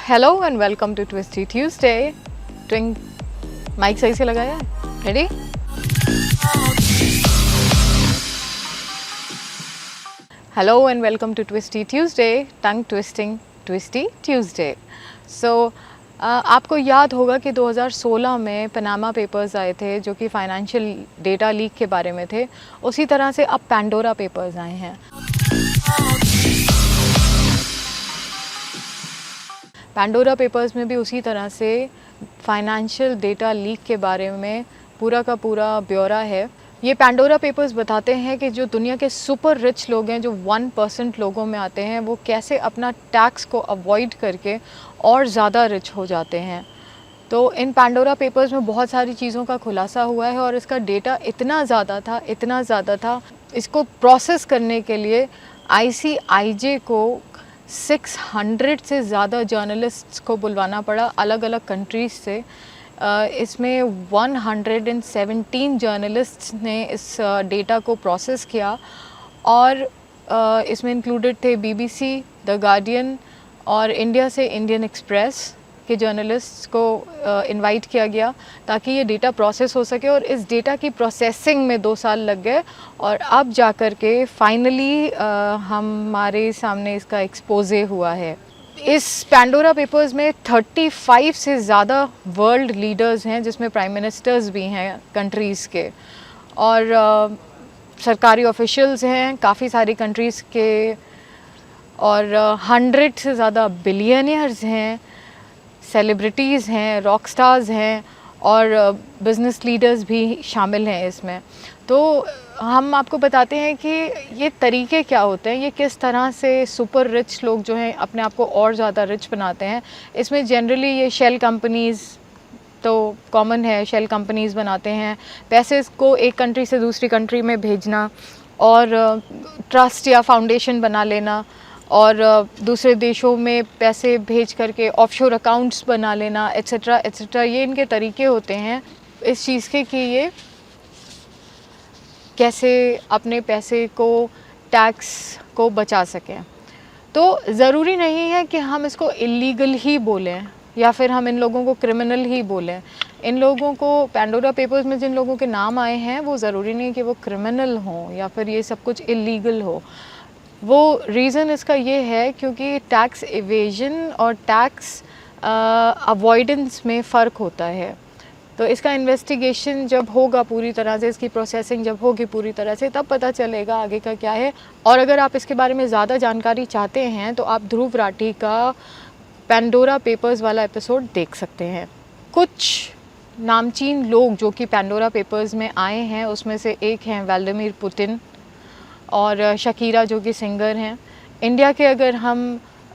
Hello and welcome to twisty Tuesday. ट्विंग mic सही से लगाया है? Ready? Hello and welcome to twisty Tuesday, tongue twisting twisty Tuesday. So आपको याद होगा कि 2016 में पनामा पेपर्स आए थे जो कि फाइनेंशियल डेटा लीक के बारे में थे। उसी तरह से अब पैंडोरा पेपर्स आए हैं। पैंडोरा पेपर्स में भी उसी तरह से फाइनेंशियल डेटा लीक के बारे में पूरा का पूरा ब्यौरा है। ये पैंडोरा पेपर्स बताते हैं कि जो दुनिया के सुपर रिच लोग हैं, जो 1% लोगों में आते हैं, वो कैसे अपना टैक्स को अवॉइड करके और ज़्यादा रिच हो जाते हैं। तो इन पैंडोरा पेपर्स में बहुत सारी चीज़ों का खुलासा हुआ है और इसका डेटा इतना ज़्यादा था, इसको प्रोसेस करने के लिए ICIJ को 600 से ज़्यादा जर्नलिस्ट्स को बुलवाना पड़ा अलग अलग कंट्रीज़ से। इसमें 117 जर्नलिस्ट्स ने इस डेटा को प्रोसेस किया और इसमें इंक्लूडेड थे BBC, द गार्डियन और इंडिया से इंडियन एक्सप्रेस के जर्नलिस्ट्स को इनवाइट किया गया ताकि ये डेटा प्रोसेस हो सके। और इस डेटा की प्रोसेसिंग में 2 साल लग गए और अब जाकर के फाइनली हमारे सामने इसका एक्सपोजे हुआ है। इस पैंडोरा पेपर्स में 35 से ज़्यादा वर्ल्ड लीडर्स हैं, जिसमें प्राइम मिनिस्टर्स भी हैं कंट्रीज़ के, और सरकारी ऑफिशियल्स हैं काफ़ी सारी कंट्रीज़ के, और 100 से ज़्यादा बिलियनियर्स हैं, सेलिब्रिटीज़ हैं, रॉक स्टार्स हैं और बिज़नेस लीडर्स भी शामिल हैं इसमें। तो हम आपको बताते हैं कि ये तरीके क्या होते हैं, ये किस तरह से सुपर रिच लोग जो हैं अपने आप को और ज़्यादा रिच बनाते हैं। इसमें जनरली ये शेल कंपनीज़ तो कॉमन है, शेल कंपनीज़ बनाते हैं, पैसे को एक कंट्री से दूसरी कंट्री में भेजना और ट्रस्ट या फाउंडेशन बना लेना और दूसरे देशों में पैसे भेज करके ऑफशोर अकाउंट्स बना लेना, एट्सेट्रा एट्सेट्रा। ये इनके तरीके होते हैं इस चीज़ के कि ये कैसे अपने पैसे को, टैक्स को बचा सकें। तो ज़रूरी नहीं है कि हम इसको इलीगल ही बोलें या फिर हम इन लोगों को क्रिमिनल ही बोलें। इन लोगों को पैंडोरा पेपर्स में जिन लोगों के नाम आए हैं वो ज़रूरी नहीं कि वो क्रिमिनल हों या फिर ये सब कुछ इलीगल हो। वो रीज़न इसका ये है क्योंकि टैक्स इवेजन और टैक्स अवॉइडेंस में फ़र्क होता है। तो इसका इन्वेस्टिगेशन जब होगा पूरी तरह से, इसकी प्रोसेसिंग जब होगी पूरी तरह से, तब पता चलेगा आगे का क्या है। और अगर आप इसके बारे में ज़्यादा जानकारी चाहते हैं तो आप ध्रुव राठी का पैंडोरा पेपर्स वाला एपिसोड देख सकते हैं। कुछ नामचीन लोग जो कि पैंडोरा पेपर्स में आए हैं उसमें से एक हैं व्लादिमीर पुतिन और शकीरा जो कि सिंगर हैं। इंडिया के अगर हम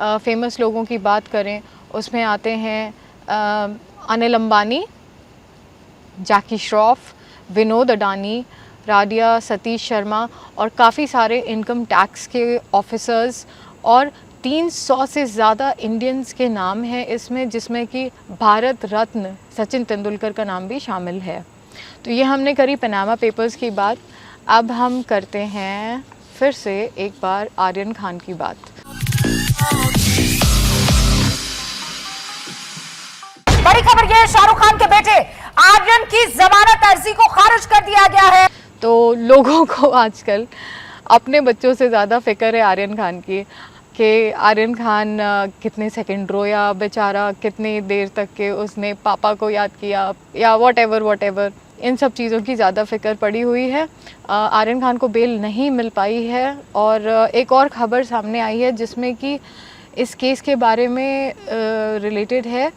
फेमस लोगों की बात करें उसमें आते हैं अनिल अंबानी, जैकी श्रॉफ, विनोद अडानी, राडिया सतीश शर्मा और काफ़ी सारे इनकम टैक्स के ऑफिसर्स, और 300 से ज़्यादा इंडियंस के नाम हैं इसमें, जिसमें कि भारत रत्न सचिन तेंदुलकर का नाम भी शामिल है। तो ये हमने करी पनामा पेपर्स की बात। अब हम करते हैं फिर से एक बार आर्यन खान की बात। बड़ी खबर यह है, शाहरुख खान के बेटे आर्यन की जमानत अर्जी को खारिज कर दिया गया है। तो लोगों को आजकल अपने बच्चों से ज़्यादा फिक्र है आर्यन खान की, कि आर्यन खान कितने सेकंड रोया बेचारा, कितनी देर तक के उसने पापा को याद किया या वॉट एवर, इन सब चीज़ों की ज़्यादा फिक्र पड़ी हुई है। आर्यन खान को बेल नहीं मिल पाई है। और एक और ख़बर सामने आई है जिसमें कि इस केस के बारे में रिलेटेड है,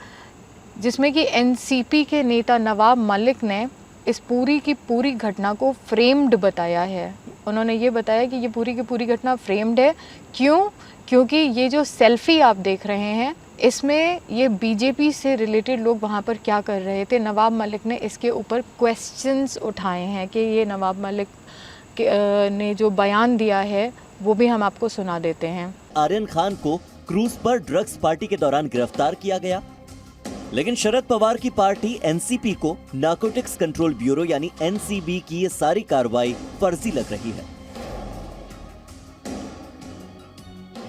जिसमें कि NCP के नेता नवाब मलिक ने इस पूरी की पूरी घटना को फ्रेम्ड बताया है। उन्होंने ये बताया कि ये पूरी की पूरी घटना फ्रेम्ड है। क्यों? क्योंकि ये जो सेल्फ़ी आप देख रहे हैं इसमें ये BJP से रिलेटेड लोग वहाँ पर क्या कर रहे थे। नवाब मलिक ने इसके ऊपर क्वेश्चंस उठाए हैं कि ये नवाब मलिक ने जो बयान दिया है वो भी हम आपको सुना देते हैं। आर्यन खान को क्रूज पर ड्रग्स पार्टी के दौरान गिरफ्तार किया गया, लेकिन शरद पवार की पार्टी NCP को नारकोटिक्स कंट्रोल ब्यूरो यानी NCB की ये सारी कार्रवाई फर्जी लग रही है।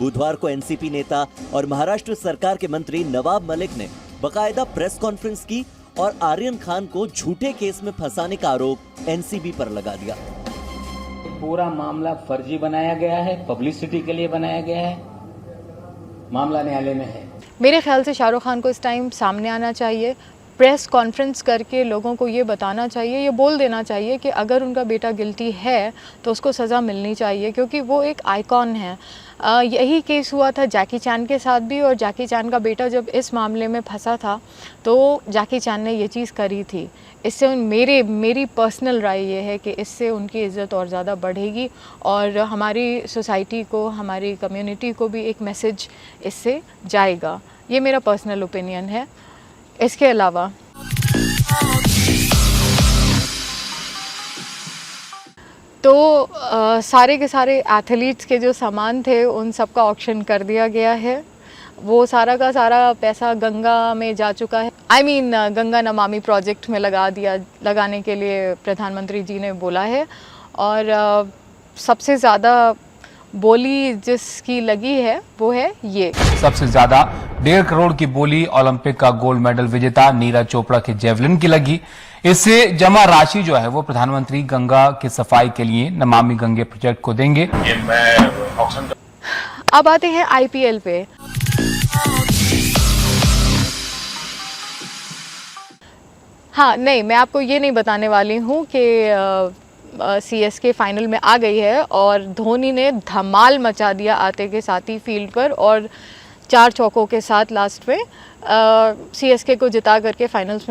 बुधवार को एनसीपी नेता और महाराष्ट्र सरकार के मंत्री नवाब मलिक ने बकायदा प्रेस कॉन्फ्रेंस की और आर्यन खान को झूठे केस में फंसाने का आरोप एनसीबी पर लगा दिया। पूरा मामला फर्जी बनाया गया है, पब्लिसिटी के लिए बनाया गया है, मामला न्यायालय में है। मेरे ख्याल से शाहरुख खान को इस टाइम सामने आना चाहिए, प्रेस कॉन्फ्रेंस करके लोगों को ये बताना चाहिए, ये बोल देना चाहिए कि अगर उनका बेटा गिल्टी है तो उसको सज़ा मिलनी चाहिए, क्योंकि वो एक आइकॉन है। यही केस हुआ था जैकी चैन के साथ भी, और जैकी चैन का बेटा जब इस मामले में फंसा था तो जैकी चैन ने ये चीज़ करी थी। इससे मेरी पर्सनल राय ये है कि इससे उनकी इज़्ज़त और ज़्यादा बढ़ेगी और हमारी सोसाइटी को, हमारी कम्युनिटी को भी एक मैसेज इससे जाएगा। ये मेरा पर्सनल ओपिनियन है। इसके अलावा तो सारे के सारे एथलीट्स के जो सामान थे उन सब का ऑक्शन कर दिया गया है। वो सारा का सारा पैसा गंगा में जा चुका है। गंगा नमामि प्रोजेक्ट में लगाने के लिए प्रधानमंत्री जी ने बोला है। और सबसे ज़्यादा बोली जिसकी लगी है वो है ये। सबसे ज्यादा 1.5 करोड़ की बोली ओलंपिक का गोल्ड मेडल विजेता नीरज चोपड़ा के जेवलिन की लगी। इससे जमा राशि जो है वो प्रधानमंत्री गंगा की सफाई के लिए नमामि गंगे प्रोजेक्ट को देंगे। अब आते हैं आईपीएल पे। हाँ, नहीं, मैं आपको ये नहीं बताने वाली हूँ कि सीएसके फाइनल में आ गई है और धोनी ने धमाल मचा दिया आते के साथ ही फील्ड पर और 4 चौकों के साथ लास्ट में सीएसके को जिता करके फाइनल्स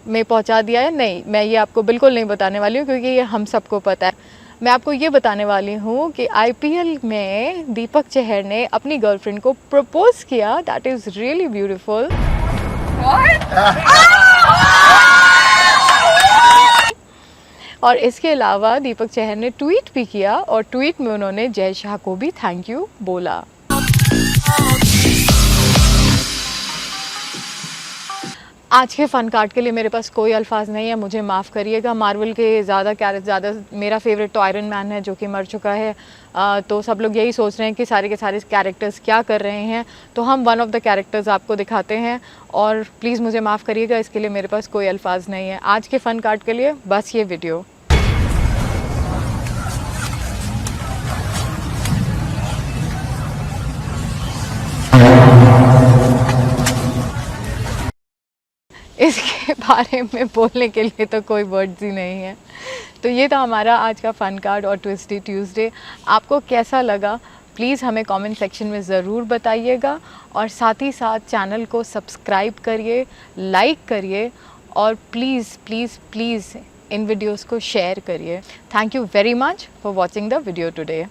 में पहुंचा दिया है। नहीं, मैं ये आपको बिल्कुल नहीं बताने वाली हूँ क्योंकि ये हम सबको पता है। मैं आपको ये बताने वाली हूँ कि आईपीएल में दीपक चहर ने अपनी गर्लफ्रेंड को प्रपोज किया। That is really beautiful. और इसके अलावा दीपक चहर ने ट्वीट भी किया और ट्वीट में उन्होंने जय शाह को भी थैंक यू बोला। आज के फ़न कार्ड के लिए मेरे पास कोई अल्फाज नहीं है, मुझे माफ़ करिएगा। मार्वल के ज़्यादा मेरा फेवरेट तो आयरन मैन है जो कि मर चुका है। तो सब लोग यही सोच रहे हैं कि सारे के सारे कैरेक्टर्स क्या कर रहे हैं, तो हम वन ऑफ द कैरेक्टर्स आपको दिखाते हैं और प्लीज़ मुझे माफ़ करिएगा, इसके लिए मेरे पास कोई अल्फाज नहीं है। आज के फ़न कार्ड के लिए बस ये वीडियो। इसके बारे में बोलने के लिए तो कोई वर्ड्स ही नहीं है। तो ये था हमारा आज का फ़न कार्ड और ट्विस्टी ट्यूसडे। आपको कैसा लगा प्लीज़ हमें कमेंट सेक्शन में ज़रूर बताइएगा और साथ ही साथ चैनल को सब्सक्राइब करिए, लाइक करिए और please please please in videos को शेयर करिए। Thank you very much for watching the video today.